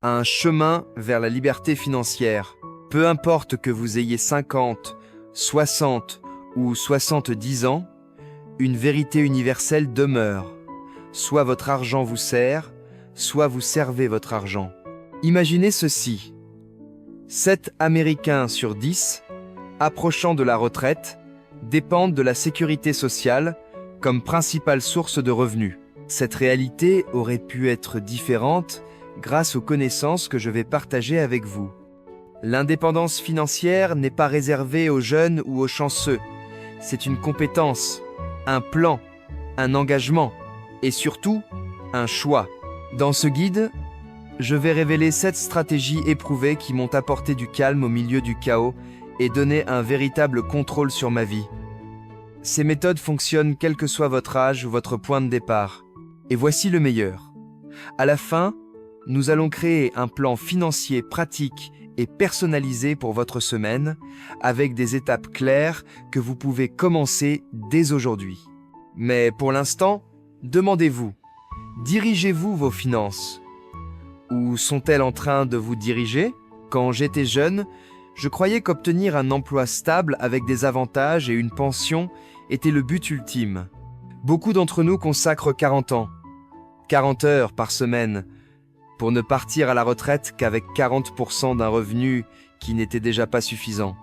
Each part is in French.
un chemin vers la liberté financière. Peu importe que vous ayez 50, 60 ou 70 ans, une vérité universelle demeure. Soit votre argent vous sert, soit vous servez votre argent. Imaginez ceci. 7 Américains sur 10, approchant de la retraite, dépendent de la sécurité sociale comme principale source de revenus. Cette réalité aurait pu être différente grâce aux connaissances que je vais partager avec vous. L'indépendance financière n'est pas réservée aux jeunes ou aux chanceux. C'est une compétence, un plan, un engagement et surtout un choix. Dans ce guide, je vais révéler 7 stratégies éprouvées qui m'ont apporté du calme au milieu du chaos et donné un véritable contrôle sur ma vie. Ces méthodes fonctionnent quel que soit votre âge ou votre point de départ. Et voici le meilleur. À la fin, nous allons créer un plan financier pratique et personnalisé pour votre semaine, avec des étapes claires que vous pouvez commencer dès aujourd'hui. Mais pour l'instant, demandez-vous, dirigez-vous vos finances? Ou sont-elles en train de vous diriger? Quand j'étais jeune, je croyais qu'obtenir un emploi stable avec des avantages et une pension était le but ultime. Beaucoup d'entre nous consacrent 40 ans, 40 heures par semaine, pour ne partir à la retraite qu'avec 40% d'un revenu qui n'était déjà pas suffisant.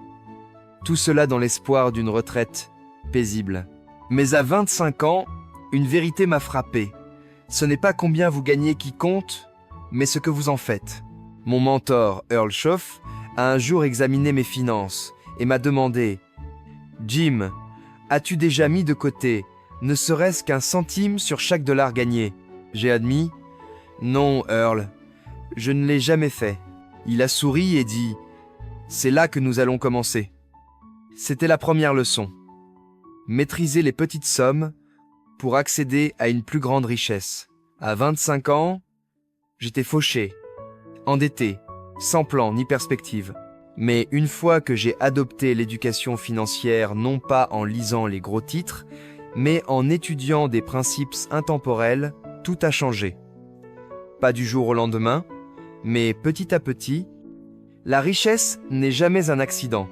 Tout cela dans l'espoir d'une retraite paisible. Mais à 25 ans, une vérité m'a frappé. Ce n'est pas combien vous gagnez qui compte, mais ce que vous en faites. Mon mentor, Earl Schoff, a un jour examiné mes finances et m'a demandé « Jim, as-tu déjà mis de côté, ne serait-ce qu'un centime sur chaque dollar gagné ?» J'ai admis « Non, Earl, je ne l'ai jamais fait. » Il a souri et dit « C'est là que nous allons commencer. » C'était la première leçon. Maîtriser les petites sommes pour accéder à une plus grande richesse. À 25 ans, j'étais fauché, endetté, sans plan ni perspective. Mais une fois que j'ai adopté l'éducation financière, non pas en lisant les gros titres, mais en étudiant des principes intemporels, tout a changé. Pas du jour au lendemain, mais petit à petit, la richesse n'est jamais un accident.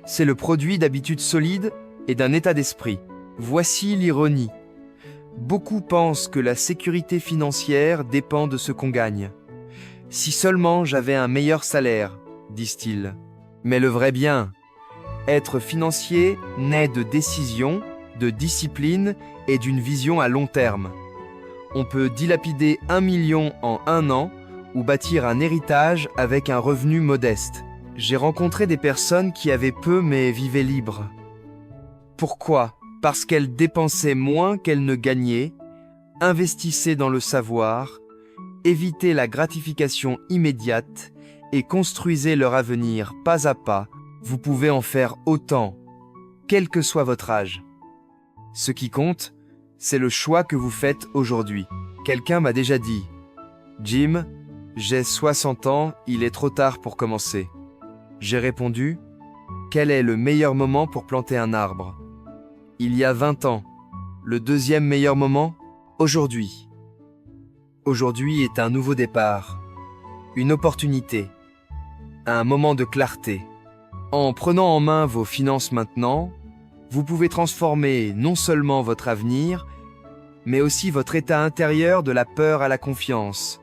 C'est le produit d'habitudes solides et d'un état d'esprit. Voici l'ironie. Beaucoup pensent que la sécurité financière dépend de ce qu'on gagne. Si seulement j'avais un meilleur salaire, disent-ils. Mais le vrai bien, être financier naît de décision, de discipline et d'une vision à long terme. On peut dilapider 1 million en 1 an ou bâtir un héritage avec un revenu modeste. J'ai rencontré des personnes qui avaient peu mais vivaient libres. Pourquoi? Parce qu'elles dépensaient moins qu'elles ne gagnaient, investissaient dans le savoir, évitaient la gratification immédiate et construisaient leur avenir pas à pas. Vous pouvez en faire autant, quel que soit votre âge. Ce qui compte, c'est le choix que vous faites aujourd'hui. Quelqu'un m'a déjà dit « Jim, j'ai 60 ans, il est trop tard pour commencer. » J'ai répondu « Quel est le meilleur moment pour planter un arbre ?» Il y a 20 ans. Le deuxième meilleur moment, aujourd'hui. Aujourd'hui est un nouveau départ, une opportunité, un moment de clarté. En prenant en main vos finances maintenant, vous pouvez transformer non seulement votre avenir, mais aussi votre état intérieur de la peur à la confiance,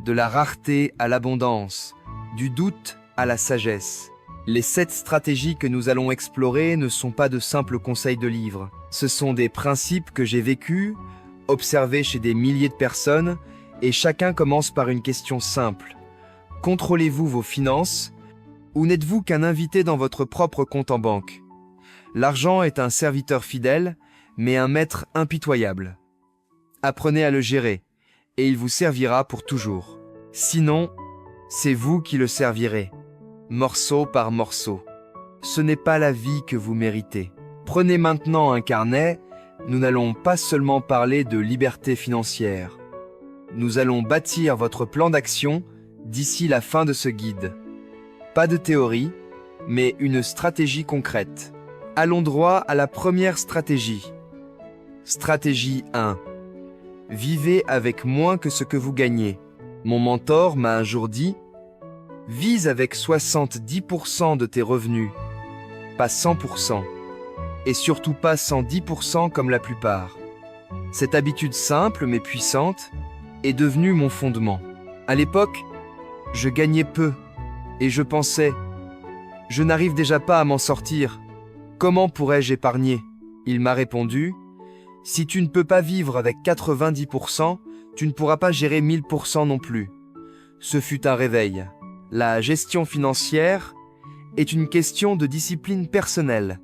de la rareté à l'abondance, du doute à la sagesse. Les 7 stratégies que nous allons explorer ne sont pas de simples conseils de livres. Ce sont des principes que j'ai vécus, observés chez des milliers de personnes, et chacun commence par une question simple. Contrôlez-vous vos finances ou n'êtes-vous qu'un invité dans votre propre compte en banque? L'argent est un serviteur fidèle, mais un maître impitoyable. Apprenez à le gérer, et il vous servira pour toujours. Sinon, c'est vous qui le servirez, morceau par morceau. Ce n'est pas la vie que vous méritez. Prenez maintenant un carnet, nous n'allons pas seulement parler de liberté financière. Nous allons bâtir votre plan d'action d'ici la fin de ce guide. Pas de théorie, mais une stratégie concrète. Allons droit à la première stratégie. Stratégie 1. Vivez avec moins que ce que vous gagnez. Mon mentor m'a un jour dit, vise avec 70% de tes revenus, pas 100%, et surtout pas 110% comme la plupart. Cette habitude simple mais puissante est devenue mon fondement. À l'époque, je gagnais peu et je pensais, je n'arrive déjà pas à m'en sortir. Comment pourrais-je épargner? Il m'a répondu, si tu ne peux pas vivre avec 90%, tu ne pourras pas gérer 1000% non plus. Ce fut un réveil. La gestion financière est une question de discipline personnelle,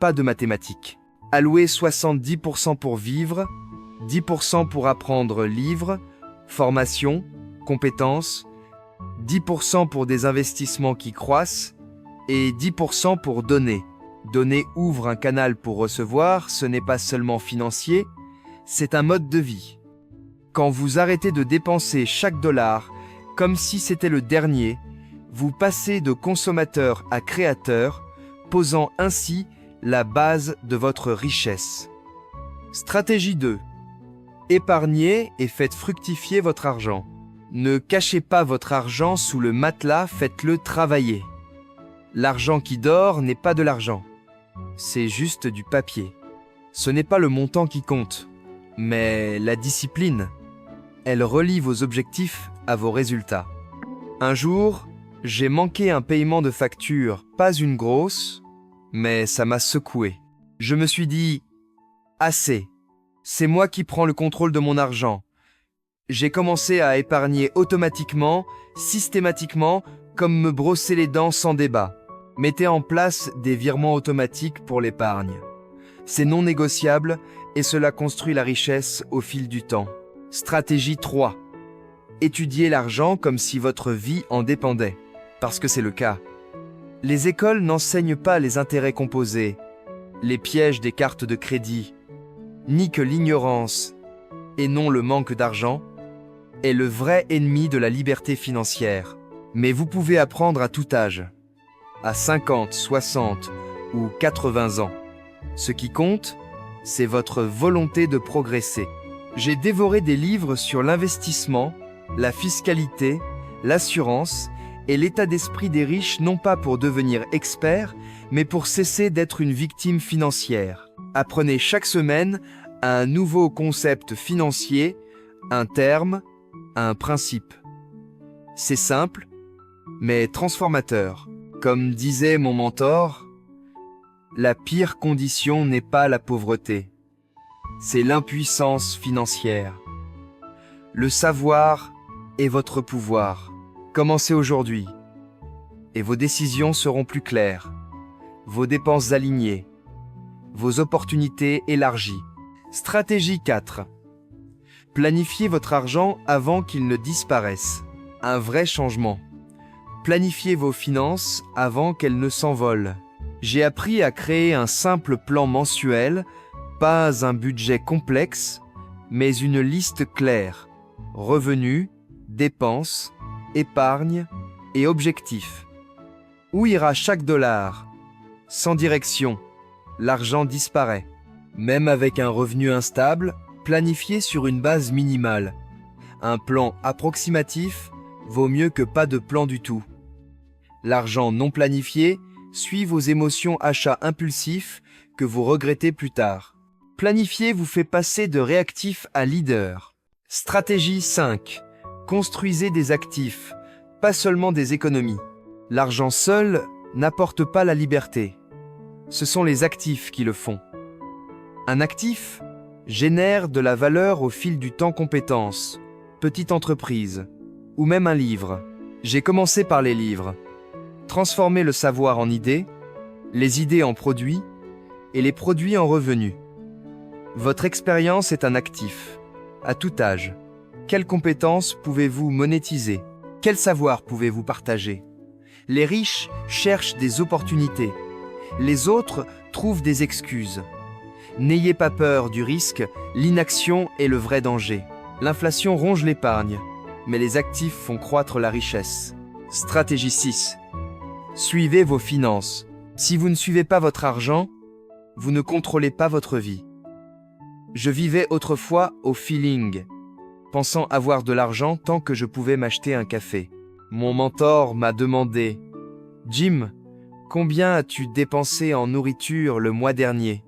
pas de mathématiques. Allouer 70% pour vivre, 10% pour apprendre livres, formation, compétences, 10% pour des investissements qui croissent et 10% pour donner. Donner ouvre un canal pour recevoir, ce n'est pas seulement financier, c'est un mode de vie. Quand vous arrêtez de dépenser chaque dollar comme si c'était le dernier, vous passez de consommateur à créateur, posant ainsi la base de votre richesse. Stratégie 2. Épargnez et faites fructifier votre argent. Ne cachez pas votre argent sous le matelas, faites-le travailler. L'argent qui dort n'est pas de l'argent. C'est juste du papier. Ce n'est pas le montant qui compte, mais la discipline. Elle relie vos objectifs à vos résultats. Un jour, j'ai manqué un paiement de facture, pas une grosse, mais ça m'a secoué. Je me suis dit, assez, c'est moi qui prends le contrôle de mon argent. J'ai commencé à épargner automatiquement, systématiquement, comme me brosser les dents sans débat. Mettez en place des virements automatiques pour l'épargne. C'est non négociable et cela construit la richesse au fil du temps. Stratégie 3. Étudiez l'argent comme si votre vie en dépendait, parce que c'est le cas. Les écoles n'enseignent pas les intérêts composés, les pièges des cartes de crédit, ni que l'ignorance, et non le manque d'argent, est le vrai ennemi de la liberté financière. Mais vous pouvez apprendre à tout âge, à 50, 60 ou 80 ans. Ce qui compte, c'est votre volonté de progresser. J'ai dévoré des livres sur l'investissement, la fiscalité, l'assurance et l'état d'esprit des riches, non pas pour devenir expert, mais pour cesser d'être une victime financière. Apprenez chaque semaine un nouveau concept financier, un terme, un principe. C'est simple, mais transformateur. Comme disait mon mentor, la pire condition n'est pas la pauvreté, c'est l'impuissance financière. Le savoir est votre pouvoir. Commencez aujourd'hui, et vos décisions seront plus claires, vos dépenses alignées, vos opportunités élargies. Stratégie 4. Planifiez votre argent avant qu'il ne disparaisse. Un vrai changement. Planifiez vos finances avant qu'elles ne s'envolent. J'ai appris à créer un simple plan mensuel, pas un budget complexe, mais une liste claire. Revenus, dépenses, épargne et objectifs. Où ira chaque dollar? Sans direction, l'argent disparaît. Même avec un revenu instable, planifiez sur une base minimale. Un plan approximatif vaut mieux que pas de plan du tout. L'argent non planifié suit vos émotions achats impulsifs que vous regrettez plus tard. Planifier vous fait passer de réactif à leader. Stratégie 5. Construisez des actifs, pas seulement des économies. L'argent seul n'apporte pas la liberté. Ce sont les actifs qui le font. Un actif génère de la valeur au fil du temps. Compétences, petite entreprise ou même un livre. J'ai commencé par les livres. Transformer le savoir en idées, les idées en produits et les produits en revenus. Votre expérience est un actif, à tout âge. Quelles compétences pouvez-vous monétiser? Quel savoir pouvez-vous partager? Les riches cherchent des opportunités. Les autres trouvent des excuses. N'ayez pas peur du risque, l'inaction est le vrai danger. L'inflation ronge l'épargne, mais les actifs font croître la richesse. Stratégie 6. Suivez vos finances. Si vous ne suivez pas votre argent, vous ne contrôlez pas votre vie. Je vivais autrefois au feeling. pensant avoir de l'argent tant que je pouvais m'acheter un café. Mon mentor m'a demandé « Jim, combien as-tu dépensé en nourriture le mois dernier ?»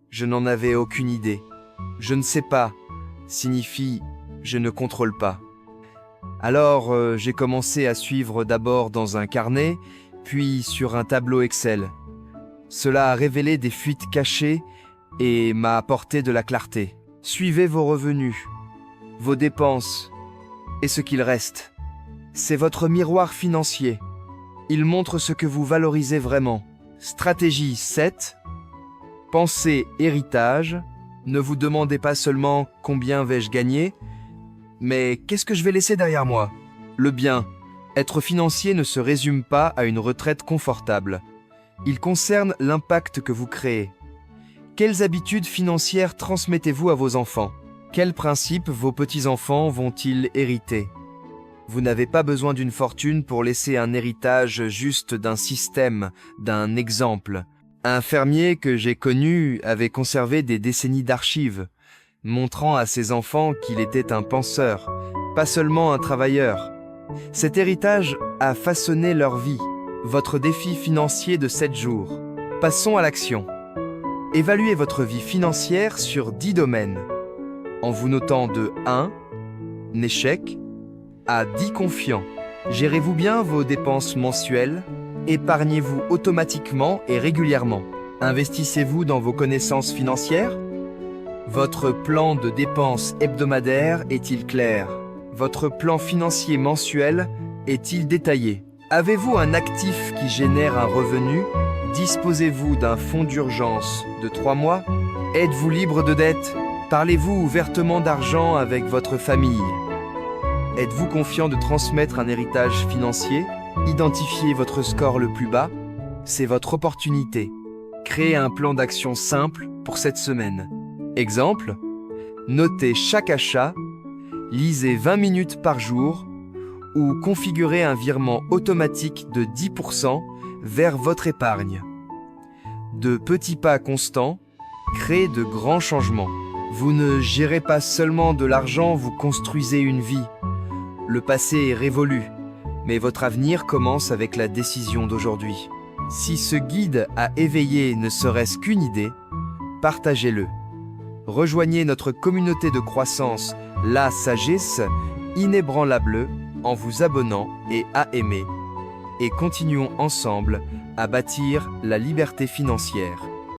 Je n'en avais aucune idée. « Je ne sais pas » signifie « je ne contrôle pas ». Alors, j'ai commencé à suivre d'abord dans un carnet, puis sur un tableau Excel. Cela a révélé des fuites cachées et m'a apporté de la clarté. Suivez vos revenus, vos dépenses et ce qu'il reste. C'est votre miroir financier. Il montre ce que vous valorisez vraiment. Stratégie 7. Pensez héritage. Ne vous demandez pas seulement combien vais-je gagner, mais qu'est-ce que je vais laisser derrière moi? Le bien, être financier ne se résume pas à une retraite confortable. Il concerne l'impact que vous créez. Quelles habitudes financières transmettez-vous à vos enfants? Quels principes vos petits-enfants vont-ils hériter? Vous n'avez pas besoin d'une fortune pour laisser un héritage juste d'un système, d'un exemple. Un fermier que j'ai connu avait conservé des décennies d'archives, montrant à ses enfants qu'il était un penseur, pas seulement un travailleur. Cet héritage a façonné leur vie. Votre défi financier de 7 jours. Passons à l'action. Évaluez votre vie financière sur 10 domaines, en vous notant de 1, échec, à 10 confiant. Gérez-vous bien vos dépenses mensuelles? Épargnez-vous automatiquement et régulièrement? Investissez-vous dans vos connaissances financières? Votre plan de dépenses hebdomadaire est-il clair? Votre plan financier mensuel est-il détaillé? Avez-vous un actif qui génère un revenu? Disposez-vous d'un fonds d'urgence de 3 mois? Êtes-vous libre de dettes? Parlez-vous ouvertement d'argent avec votre famille? Êtes-vous confiant de transmettre un héritage financier? Identifiez votre score le plus bas. C'est votre opportunité. Créez un plan d'action simple pour cette semaine. Exemple, notez chaque achat, lisez 20 minutes par jour ou configurez un virement automatique de 10% vers votre épargne. De petits pas constants créent de grands changements. Vous ne gérez pas seulement de l'argent, vous construisez une vie. Le passé est révolu, mais votre avenir commence avec la décision d'aujourd'hui. Si ce guide a éveillé ne serait-ce qu'une idée, partagez-le. Rejoignez notre communauté de croissance, la sagesse inébranlable, en vous abonnant et à aimer. Et continuons ensemble à bâtir la liberté financière.